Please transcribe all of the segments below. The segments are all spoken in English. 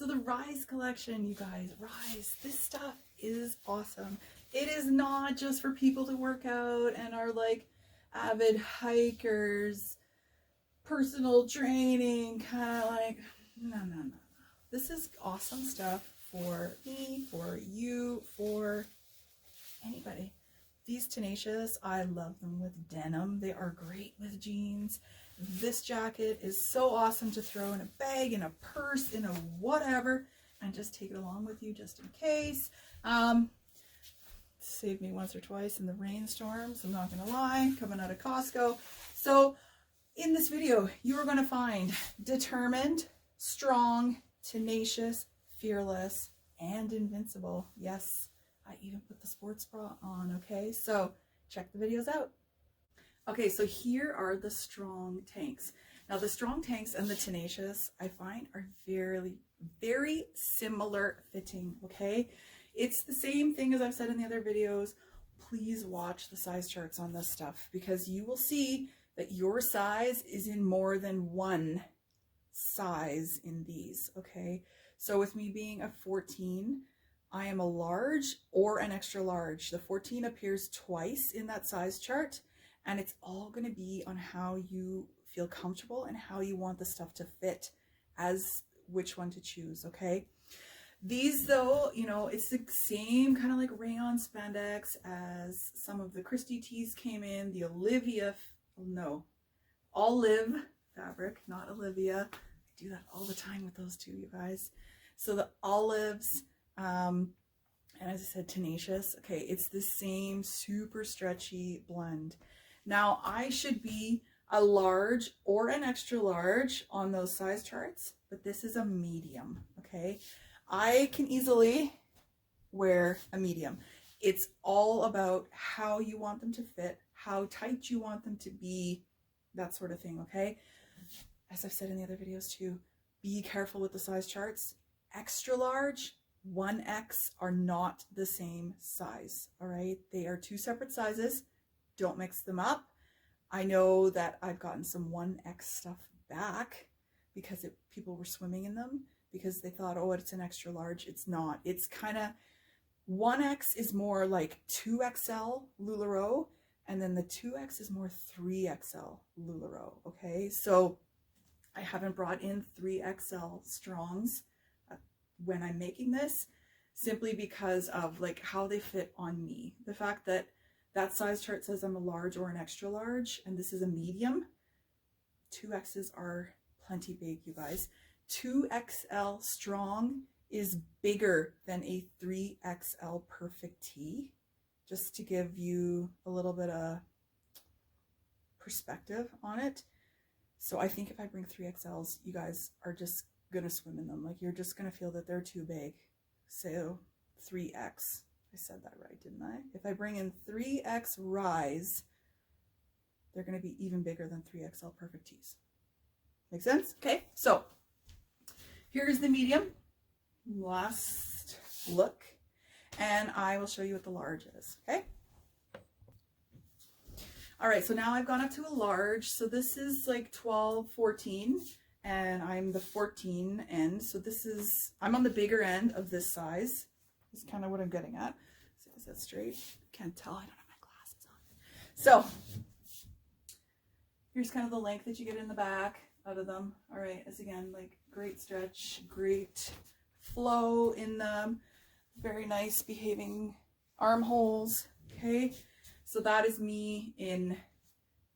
So the Rise collection, you guys, Rise, this stuff is awesome. It is not just for people to work out and are like avid hikers, personal training, kind of like, no. This is awesome stuff for me, for you, for anybody. These Tenacious, I love them with denim. They are great with jeans. This jacket is so awesome to throw in a bag, in a purse, in a whatever, and just take it along with you just in case. Saved me once or twice in the rainstorms, I'm not gonna lie, coming out of Costco. So in this video, you are gonna find determined, strong, tenacious, fearless, and invincible. Yes, I even put the sports bra on, okay? So check the videos out. Okay, so here are the strong tanks. Now the strong tanks and the Tenacious, I find, are very similar fitting, okay? It's the same thing as I've said in the other videos. Please watch the size charts on this stuff because you will see that your size is in more than one size in these, okay? So with me being a 14, I am a large or an extra large. The 14 appears twice in that size chart, and it's all going to be on how you feel comfortable and how you want the stuff to fit as which one to choose, okay? These though, you know, it's the same kind of like rayon spandex as some of the Christy tees came in, the Olive fabric, not Olivia. I do that all the time with those two, you guys. So the olives, and as I said, Tenacious. Okay, it's the same super stretchy blend. Now I should be a large or an extra large on those size charts, but this is a medium, okay? I can easily wear a medium. It's all about how you want them to fit, how tight you want them to be, that sort of thing, okay? As I've said in the other videos too, be careful with the size charts. Extra large, 1X are not the same size, all right? They are two separate sizes. Don't mix them up. I know that I've gotten some 1X stuff back because people were swimming in them because they thought, oh, it's an extra large. It's not. It's kind of, 1X is more like 2XL LuLaRoe, and then the 2X is more 3XL LuLaRoe, okay? So I haven't brought in 3XL strongs when I'm making this, simply because of like how they fit on me. The fact that that size chart says I'm a large or an extra large, and this is a medium. 2X's are plenty big, you guys. 2XL strong is bigger than a 3XL perfect tee, just to give you a little bit of perspective on it. So I think if I bring 3XLs, you guys are just gonna swim in them. Like, you're just gonna feel that they're too big. So 3X. I said that right, didn't I? If I bring in 3X Rise, they're going to be even bigger than 3XL Perfect Tees. Make sense? Okay, so here's the medium. Last look. And I will show you what the large is, okay? All right, so now I've gone up to a large. So this is like 12, 14, and I'm the 14 end. So this is, I'm on the bigger end of this size. Is kind of what I'm getting at. So is that straight? Can't tell, I don't have my glasses on. So here's kind of the length that you get in the back out of them. All right, as again, like great stretch, great flow in them, very nice behaving armholes. Okay, so that is me in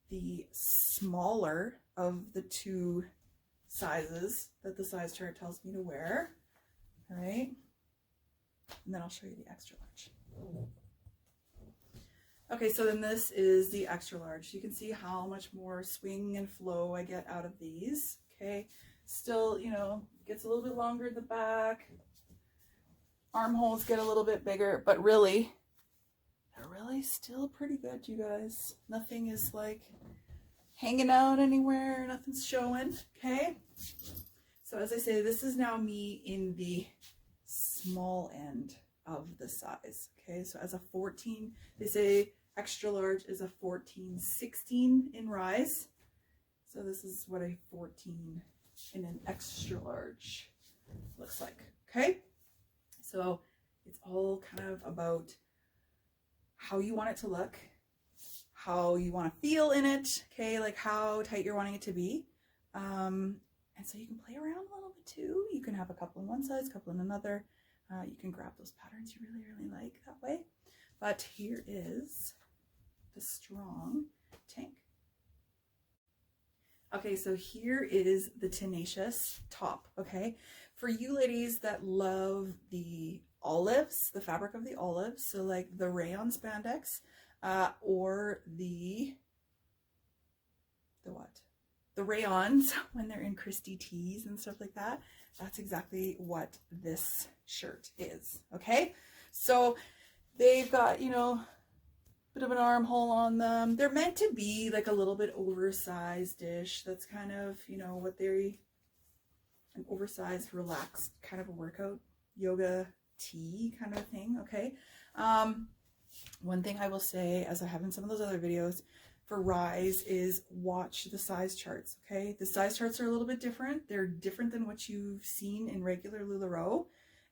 the smaller of the two sizes that the size chart tells me to wear. All right. And then I'll show you the extra large. Okay, so then this is the extra large. You can see how much more swing and flow I get out of these. Okay, still, you know, gets a little bit longer in the back. Armholes get a little bit bigger, but really, they're really still pretty good, you guys. Nothing is like hanging out anywhere. Nothing's showing, okay? So as I say, this is now me in the small end of the size. Okay, so as a 14, they say extra large is a 14-16 in Rise. So this is what a 14 in an extra large looks like. Okay, so it's all kind of about how you want it to look, how you want to feel in it, okay, like how tight you're wanting it to be. And so you can play around a little bit too. You can have a couple in one size, couple in another. You can grab those patterns you really, really like that way. But here is the strong tank. Okay, so here is the Tenacious top, okay? For you ladies that love the olives, the fabric of the olives, so like the rayon spandex, or the what? The rayons when they're in Christy tees and stuff like that. That's exactly what this shirt is, okay? So they've got, you know, bit of an armhole on them. They're meant to be like a little bit oversized-ish. That's kind of, you know, what an oversized, relaxed kind of a workout yoga tee kind of thing, okay? One thing I will say, as I have in some of those other videos, for Rise is watch the size charts, okay? The size charts are a little bit different. They're different than what you've seen in regular LuLaRoe,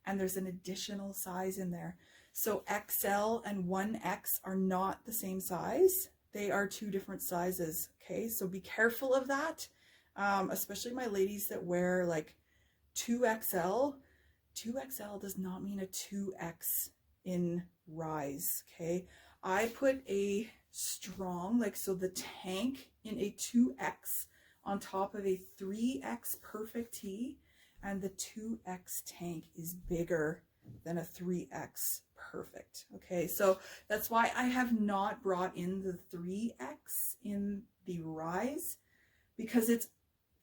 and there's an additional size in there. So XL and 1X are not the same size. They are two different sizes, okay? So be careful of that, especially my ladies that wear like 2XL. 2XL does not mean a 2X in Rise, okay? I put a strong, like, so the tank in a 2X on top of a 3X perfect tee, and the 2X tank is bigger than a 3X perfect, okay? So that's why I have not brought in the 3X in the Rise, because it's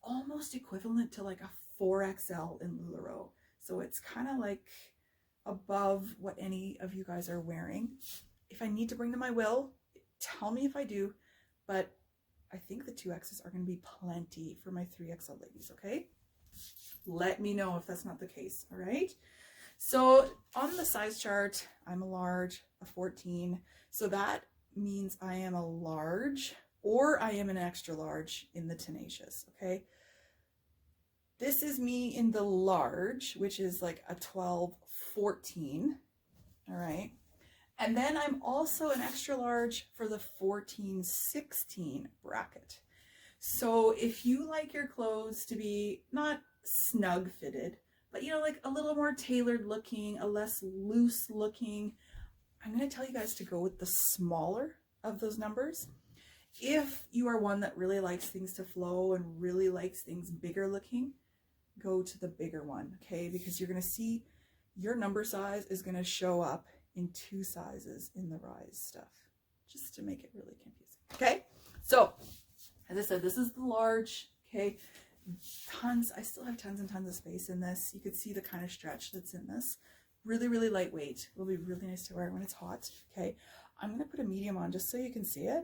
almost equivalent to like a 4XL in LuLaRoe. So it's kind of like above what any of you guys are wearing. If I need to bring them, I will. Tell me if I do, but I think the 2Xs are going to be plenty for my 3XL ladies, okay? Let me know if that's not the case, all right? So on the size chart, I'm a large, a 14. So that means I am a large or I am an extra large in the Tenacious, okay? This is me in the large, which is like a 12, 14, all right? And then I'm also an extra large for the 14, 16 bracket. So if you like your clothes to be not snug fitted, but you know, like a little more tailored looking, a less loose looking, I'm going to tell you guys to go with the smaller of those numbers. If you are one that really likes things to flow and really likes things bigger looking, go to the bigger one, okay? Because you're going to see your number size is going to show up in two sizes in the Rise stuff, just to make it really confusing, okay? So as I said, this is the large, okay? Tons, I still have tons and tons of space in this. You could see the kind of stretch that's in this. Really, really lightweight. Will be really nice to wear when it's hot, okay? I'm going to put a medium on just so you can see it,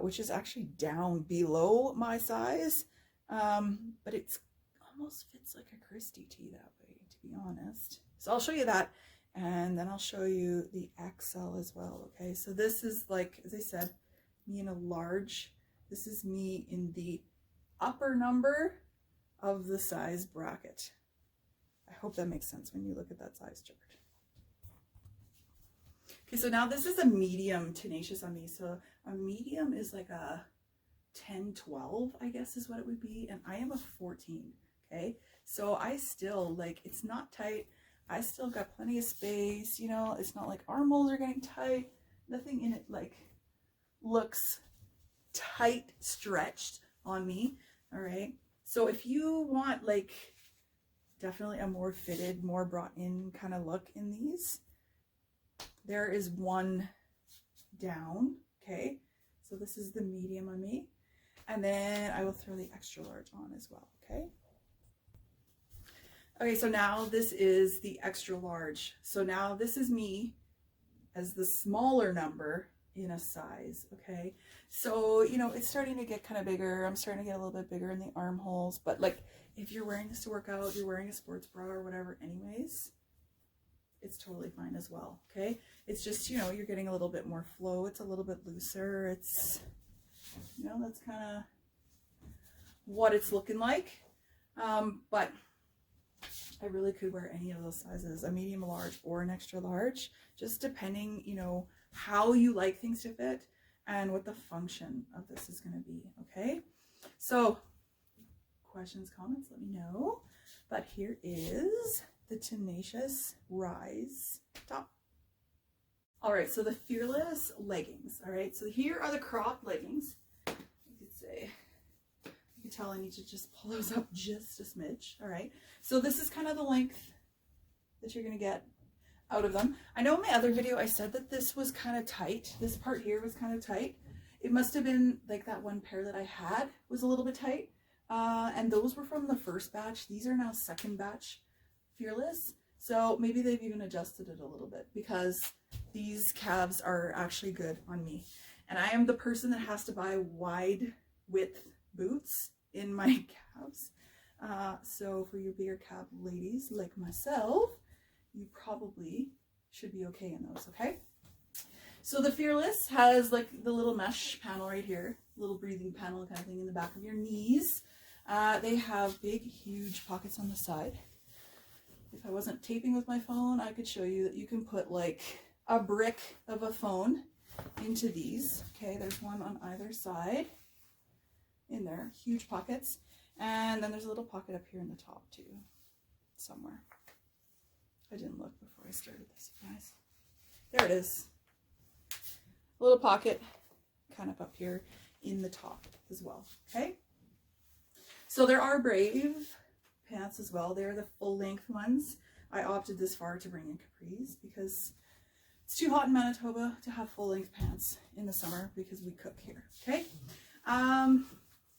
which is actually down below my size, but it's almost fits like a Christy tee that way, to be honest. So I'll show you that, and then I'll show you the XL as well, okay? So this is, like, as I said, me in a large. This is me in the upper number of the size bracket. I hope that makes sense when you look at that size chart. Okay, so now this is a medium Tenacious on me. So a medium is like a 10, 12, I guess is what it would be. And I am a 14, okay? So I still, like, it's not tight. I still got plenty of space, you know, it's not like armholes are getting tight. Nothing in it, like, looks tight stretched on me, all right? So if you want, like, definitely a more fitted, more brought in kind of look in these, there is one down, okay? So this is the medium on me. And then I will throw the extra large on as well, okay? Okay, so now this is the extra large. So now this is me as the smaller number in a size, okay? So, you know, it's starting to get kind of bigger. I'm starting to get a little bit bigger in the armholes, but like if you're wearing this to work out, you're wearing a sports bra or whatever anyways, it's totally fine as well, okay? It's just, you know, you're getting a little bit more flow. It's a little bit looser. It's, you know, that's kind of what it's looking like. But I really could wear any of those sizes, a medium, a large, or an extra large, just depending, you know, how you like things to fit and what the function of this is going to be. Okay, so questions, comments, let me know. But here is the Tenacious Rise top. All right, so the Fearless leggings. All right, so here are the crop leggings. You could say, you can tell I need to just pull those up just a smidge. All right, so this is kind of the length that you're gonna get out of them. I know in my other video I said that this was kind of tight. This part here was kind of tight. It must have been like that one pair that I had was a little bit tight. And those were from the first batch. These are now second batch Fearless. So maybe they've even adjusted it a little bit because these calves are actually good on me. And I am the person that has to buy wide width boots in my calves. So for your bigger calf ladies like myself, you probably should be okay in those, okay? So the Fearless has like the little mesh panel right here, little breathing panel kind of thing in the back of your knees. They have big, huge pockets on the side. If I wasn't taping with my phone, I could show you that you can put like a brick of a phone into these. Okay, there's one on either side in there, huge pockets. And then there's a little pocket up here in the top too, somewhere. I didn't look before I started this, you guys. There it is. A little pocket kind of up here in the top as well, okay? So there are Brave pants as well. They're the full length ones. I opted this far to bring in capris because it's too hot in Manitoba to have full length pants in the summer because we cook here, okay?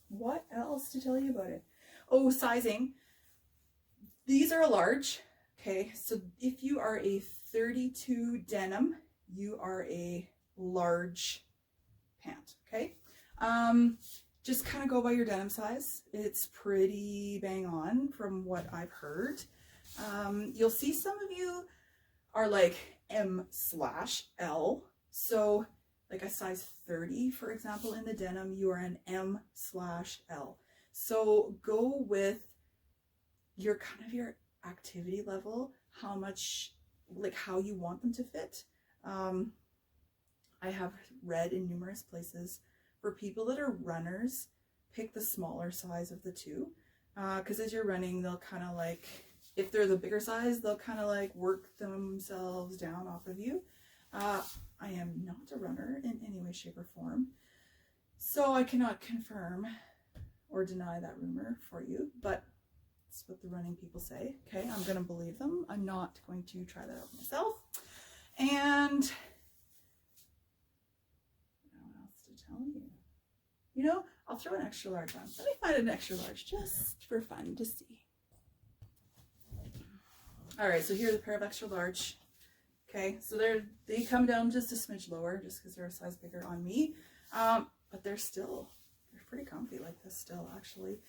What else to tell you about it? Oh, sizing. These are a large, okay? So if you are a 32 denim, you are a large pant, okay? Just kind of go by your denim size. It's pretty bang on from what I've heard. You'll see some of you are like M/L. So like a size 30, for example, in the denim, you are an M/L. So go with your kind of your activity level, how much, like how you want them to fit. I have read in numerous places for people that are runners, pick the smaller size of the two, because as you're running, they'll kind of like, if they're the bigger size, they'll kind of like work themselves down off of you. I am not a runner in any way, shape, or form, so I cannot confirm or deny that rumor for you, but it's what the running people say. Okay, I'm going to believe them. I'm not going to try that out myself. And what else to tell you? You know, I'll throw an extra large on. Let me find an extra large just for fun to see. All right, so here's a pair of extra large. Okay, so they come down just a smidge lower just because they're a size bigger on me. But they're pretty comfy like this still, actually.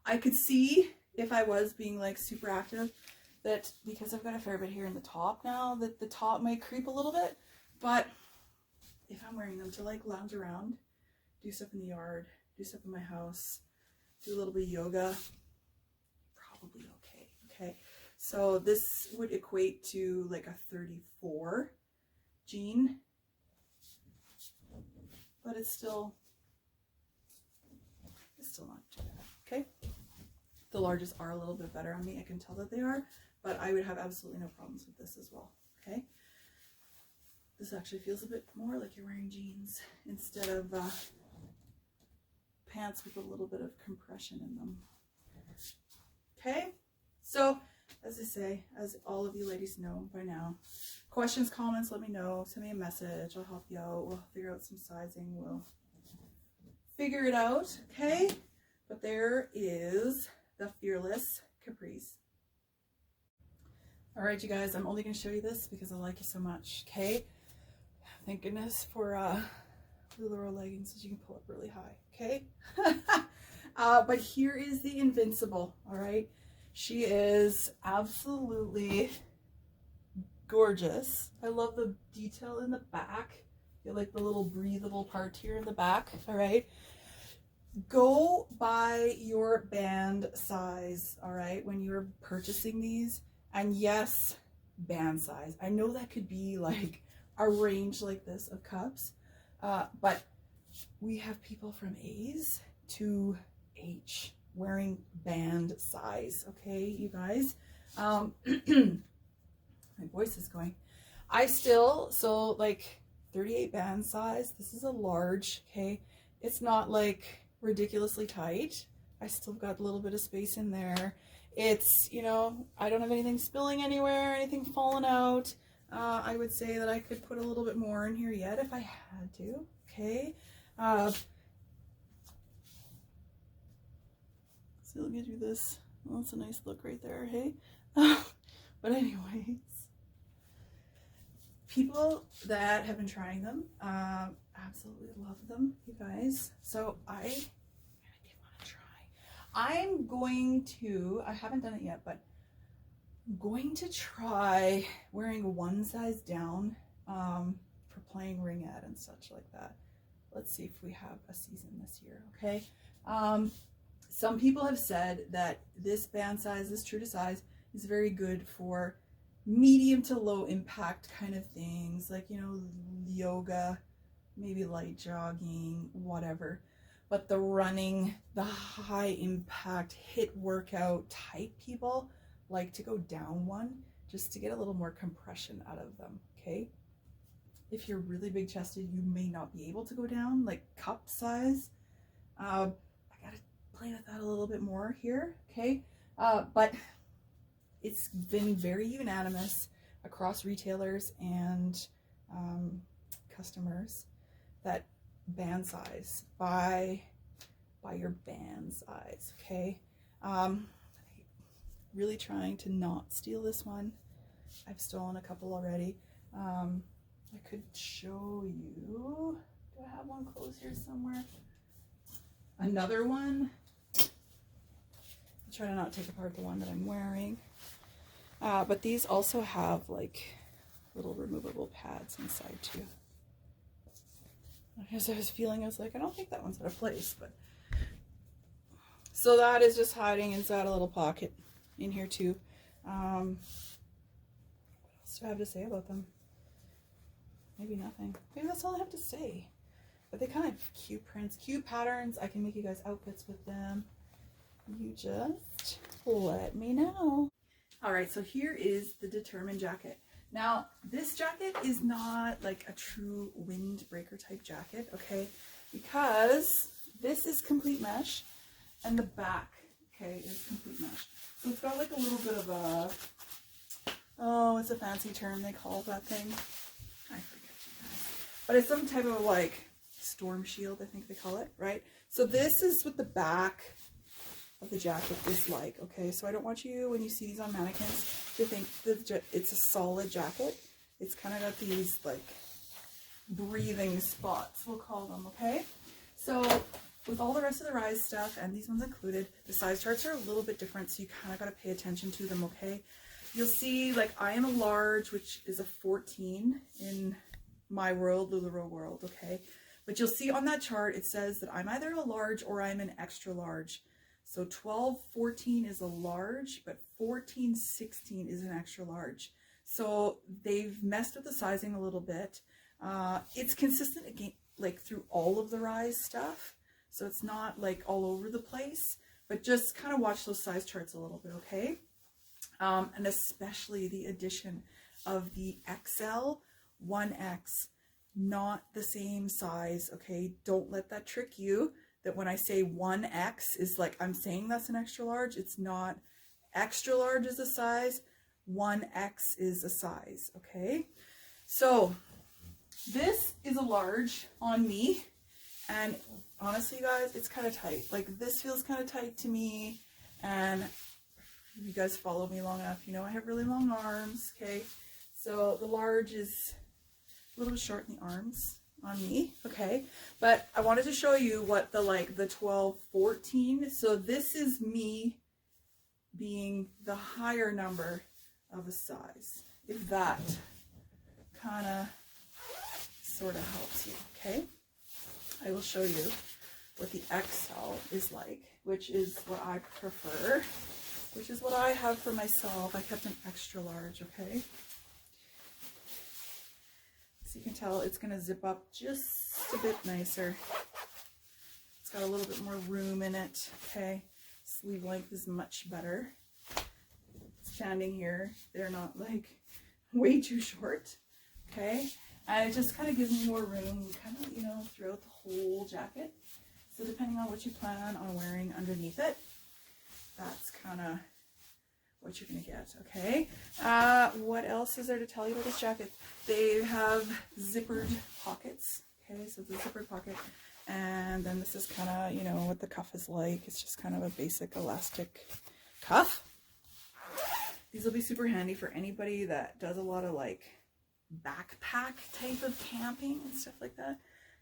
I could see if I was being like super active that because I've got a fair bit here in the top now that the top might creep a little bit, but if I'm wearing them to like lounge around, do stuff in the yard, do stuff in my house, do a little bit of yoga, probably okay, okay? So this would equate to like a 34 jean, but it's still not too bad, okay? The larges are a little bit better on me, I can tell that they are, but I would have absolutely no problems with this as well, okay? This actually feels a bit more like you're wearing jeans instead of pants with a little bit of compression in them. Okay, so as I say, as all of you ladies know by now, questions, comments, let me know. Send me a message. I'll help you out. We'll figure out some sizing. We'll figure it out, okay? But there is the Fearless capris. All right, you guys, I'm only going to show you this because I like you so much, okay? Thank goodness for LuLaRoe leggings that you can pull up really high, okay? But here is the Invincible, all right? She is absolutely gorgeous. I love the detail in the back. You like the little breathable part here in the back, all right? go by your band size, all right, when you're purchasing these. And yes, band size. I know that could be like a range like this of cups, but we have people from A's to H wearing band size, okay, you guys. My voice is going. So like 38 band size, this is a large, okay? It's not like ridiculously tight. I still got a little bit of space in there. It's, you know, I don't have anything spilling anywhere, anything falling out. I would say that I could put a little bit more in here yet if I had to, okay? So let me do this. Well, that's a nice look right there, hey? But anyways, people that have been trying them absolutely love them, you guys. So I want to try. I'm going to, I haven't done it yet, but I'm going to try wearing one size down for playing ringette and such like that. Let's see if we have a season this year, okay? Some people have said that this band size, this true to size, is very good for medium to low impact kind of things, like, you know, yoga, maybe light jogging, whatever. But the running, the high impact HIIT workout type people like to go down one just to get a little more compression out of them, okay? If you're really big chested, you may not be able to go down like cup size. I gotta play with that a little bit more here, okay? But it's been very unanimous across retailers and customers that band size, buy your band size, okay? Really trying to not steal this one. I've stolen a couple already. I could show you. Do I have one close here somewhere? Another one. I'll try to not take apart the one that I'm wearing. But these also have like little removable pads inside too. As I was feeling, I was like, I don't think that one's out of place, but so that is just hiding inside a little pocket in here too. What else do I have to say about them? Maybe nothing. Maybe that's all I have to say. But they kind of have cute prints, cute patterns. I can make you guys outfits with them. You just let me know. All right, so here is the Determined jacket. Now, this jacket is not like a true windbreaker type jacket, okay? Because this is complete mesh and the back, okay, is complete mesh. So it's got like a little bit of a, oh, it's a fancy term they call that thing. I forget, you guys. But it's some type of like storm shield, I think they call it, right? So this is what the back of the jacket is like, okay? So I don't want you, when you see these on mannequins, to think that it's a solid jacket. It's kind of got these like breathing spots, we'll call them, okay? So with all the rest of the Rise stuff, and these ones included, the size charts are a little bit different, so you kind of got to pay attention to them, okay? You'll see, like, I am a large, which is a 14 in my world, LuLaRoe world, okay? But you'll see on that chart, it says that I'm either a large or I'm an extra large. So 12, 14 is a large, but 14, 16 is an extra large. So they've messed with the sizing a little bit. It's consistent again, like through all of the Rise stuff. So it's not like all over the place, but just kind of watch those size charts a little bit, okay? And especially the addition of the XL, 1X, not the same size, okay? Don't let that trick you. That when I say 1X is like, I'm saying that's an extra large. It's not. Extra large is a size. 1X is a size, okay? So this is a large on me. And honestly, guys, it's kind of tight. Like, this feels kind of tight to me. And if you guys follow me long enough, you know I have really long arms, okay? So the large is a little bit short in the arms on me, okay? But I wanted to show you what the 12, 14, so this is me being the higher number of a size, if that kind of sort of helps you, okay? I will show you what the XL is like, which is what I prefer, which is what I have for myself. I kept an extra large, okay? So you can tell it's going to zip up just a bit nicer. It's got a little bit more room in it, okay? Sleeve length is much better. Standing here, they're not like way too short, okay? And it just kind of gives me more room, kind of, you know, throughout the whole jacket. So depending on what you plan on wearing underneath it, that's kind of what you're going to get, okay? What else is there to tell you about this jacket? They have zippered pockets, okay? So the zippered pocket, and then this is kind of, you know, what the cuff is like. It's just kind of a basic elastic cuff. These will be super handy for anybody that does a lot of like backpack type of camping and stuff like that.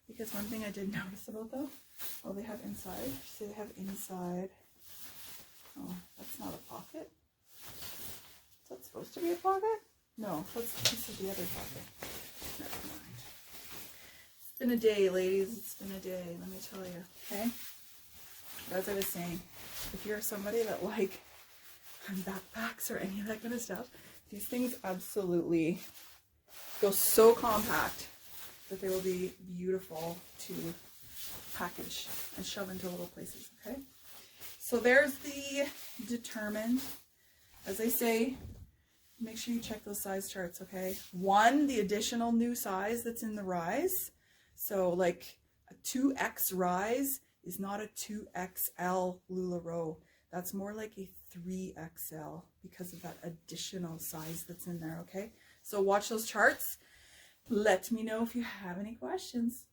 Because one thing I did notice about them, well, they have inside. So they have inside. Oh, that's not a pocket. Is that supposed to be a pocket? No, this is the other pocket. Never mind. It's been a day, ladies. It's been a day, let me tell you. Okay? As I was saying, if you're somebody that like backpacks or any of that kind of stuff, these things absolutely go so compact that they will be beautiful to package and shove into little places, okay? So there's the Determined. As I say, make sure you check those size charts, okay? One, the additional new size that's in the rise. So like a 2X rise is not a 2XL LuLaRoe. That's more like a 3XL because of that additional size that's in there, okay? So watch those charts. Let me know if you have any questions.